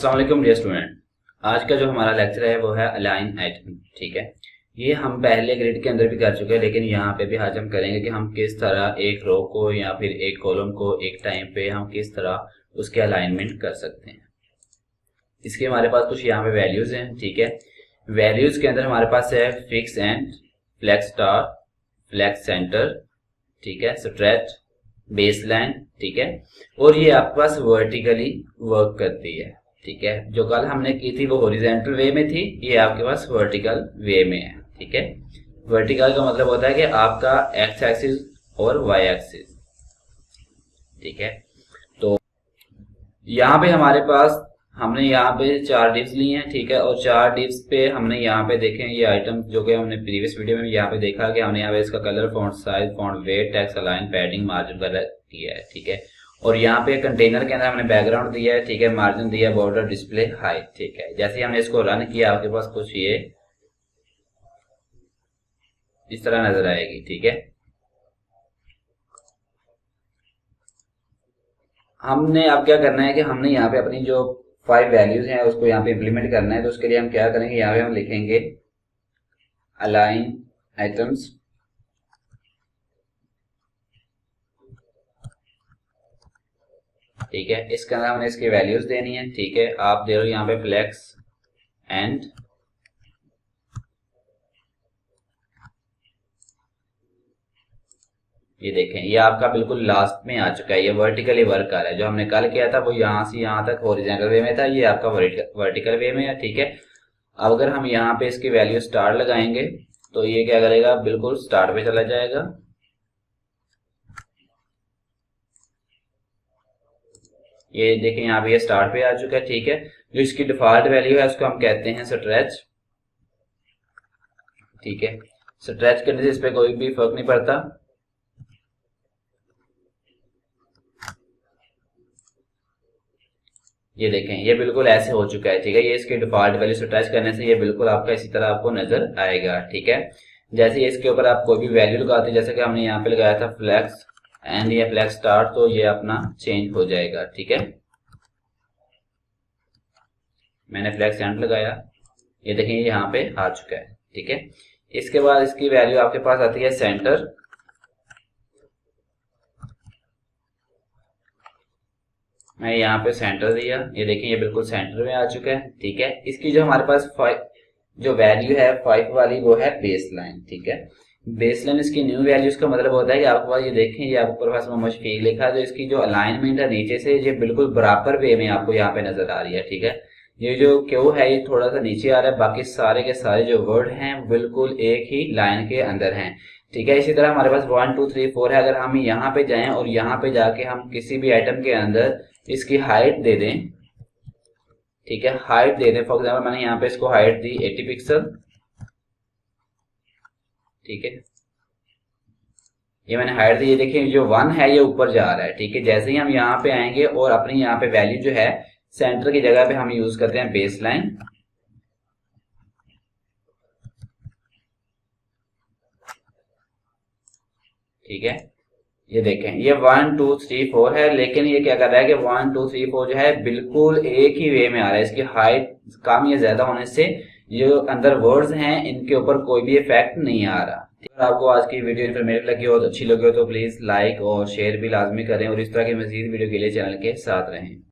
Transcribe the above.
अस्सलाम वालेकुम dear student. आज का जो हमारा लेक्चर है वो है अलाइन आइटम। ठीक है, ये हम पहले ग्रिड के अंदर भी कर चुके हैं, लेकिन यहाँ पे भी आज हम करेंगे कि हम किस तरह एक रो को या फिर एक कॉलम को एक टाइम पे हम किस तरह उसके अलाइनमेंट कर सकते हैं। इसके हमारे पास कुछ यहाँ पे वैल्यूज हैं। ठीक है, वैल्यूज के अंदर हमारे पास है fix end, flex star, flex centre, ठीक है, स्ट्रेच, बेस लाइन। ठीक है, और ये आपके पास वर्टिकली वर्क करती है। ठीक है, जो कल हमने की थी वो हॉरिजॉन्टल वे में थी, ये आपके पास वर्टिकल वे में है। ठीक है, वर्टिकल का मतलब होता है कि आपका एक्स एक्सिस और वाई एक्सिस। ठीक है, तो यहाँ पे हमारे पास हमने यहाँ पे 4 डिव्स ली हैं। ठीक है, और 4 डिव्स पे हमने यहाँ पे देखे ये आइटम जो कि हमने प्रीवियस वीडियो में यहाँ पे देखा कि हमने यहाँ पे इसका colour, font size, font weight, text align, padding, margin वगैरह किया है। ठीक है, और यहाँ पे कंटेनर के अंदर हमने बैकग्राउंड दिया है। ठीक है, मार्जिन दिया है, बॉर्डर, डिस्प्ले, हाइट। ठीक है, जैसे ही हमने इसको रन किया आपके पास कुछ ये इस तरह नजर आएगी। ठीक है, हमने अब क्या करना है कि हमने यहाँ पे अपनी जो 5 वैल्यूज हैं उसको यहाँ पे इम्प्लीमेंट करना है। तो उसके लिए हम क्या करेंगे, यहाँ पे हम लिखेंगे अलाइन आइटम्स, ठीक है, इसके अंदर हमने इसकी वैल्यूज देनी है। ठीक है, आप दे रहे हो यहाँ पे फ्लेक्स एंड, ये देखें ये आपका बिल्कुल लास्ट में आ चुका है, ये वर्टिकली वर्क कर रहा है। जो हमने कल किया था वो यहाँ से यहाँ तक हॉरिजॉन्टल वे में था, ये आपका वर्टिकल वे में है। ठीक है, अब अगर हम यहाँ पे इसकी वैल्यू स्टार लगाएंगे तो ये क्या करेगा, बिल्कुल स्टार्ट पे चला जाएगा। ये देखें यहाँ पे ये स्टार्ट पे आ चुका है। ठीक है, जो इसकी डिफॉल्ट वैल्यू है उसको हम कहते हैं स्ट्रेच। ठीक है, स्ट्रेच करने से इस पे कोई भी फर्क नहीं पड़ता। ये देखें ये बिल्कुल ऐसे हो चुका है। ठीक है, ये इसके डिफॉल्ट वैल्यू से टच करने से ये बिल्कुल आपका इसी तरह आपको नजर आएगा। ठीक है, जैसे इसके ऊपर आप कोई भी वैल्यू लगाते हैं, जैसे कि हमने यहाँ पे लगाया था फ्लेक्स एंड ये फ्लेक्स स्टार, तो ये अपना चेंज हो जाएगा। ठीक है, मैंने फ्लेक्स एंड लगाया, ये देखें ये यहाँ पे आ चुका है। ठीक है, इसके बाद इसकी वैल्यू आपके पास आती है सेंटर। मैं यहाँ पे सेंटर दिया, ये देखें ये बिल्कुल सेंटर में आ चुका है। ठीक है, इसकी जो हमारे पास जो वैल्यू है 5 वाली वो है बेस लाइन। ठीक है, बेस लाइन इसकी न्यू वैल्यूज का मतलब होता है कि आपके पास ये देखें ये आपके पास मुशफीक लिखा है, जो इसकी जो अलाइनमेंट है नीचे से ये बिल्कुल बराबर वे में आपको यहाँ पे नजर आ रही है। ठीक है, ये जो क्यू है ये थोड़ा सा नीचे आ रहा है, बाकी सारे के सारे जो वर्ड हैं बिल्कुल एक ही लाइन के अंदर हैं। ठीक है, इसी तरह हमारे पास 1 2 3 4 है। अगर हम यहाँ पे जाएं और यहाँ पे जाके हम किसी भी आइटम के अंदर इसकी हाइट दे दें, ठीक है, हाइट दे दें, फॉर एग्जाम्पल मैंने यहाँ पे इसको हाइट दी 80 पिक्सल। ठीक है, ये मैंने हाइट दी, ये देखिए जो 1 है ये ऊपर जा रहा है। ठीक है, जैसे ही हम यहाँ पे आएंगे और अपनी यहाँ पे वैल्यू जो है सेंटर की जगह पे हम यूज करते हैं बेस लाइन। ठीक है, ये देखें ये 1 2 3 4 है, लेकिन ये क्या कर रहा है कि 1 2 3 4 जो है बिल्कुल एक ही वे में आ रहा है। इसकी हाइट कम या ज्यादा होने से जो अंदर वर्ड्स हैं इनके ऊपर कोई भी इफेक्ट नहीं आ रहा। अगर आपको आज की वीडियो इन्फॉर्मेटिव लगी हो, अच्छी लगी हो तो प्लीज लाइक और शेयर भी लाजमी करें, और इस तरह की मजीद वीडियो के लिए चैनल के साथ रहें।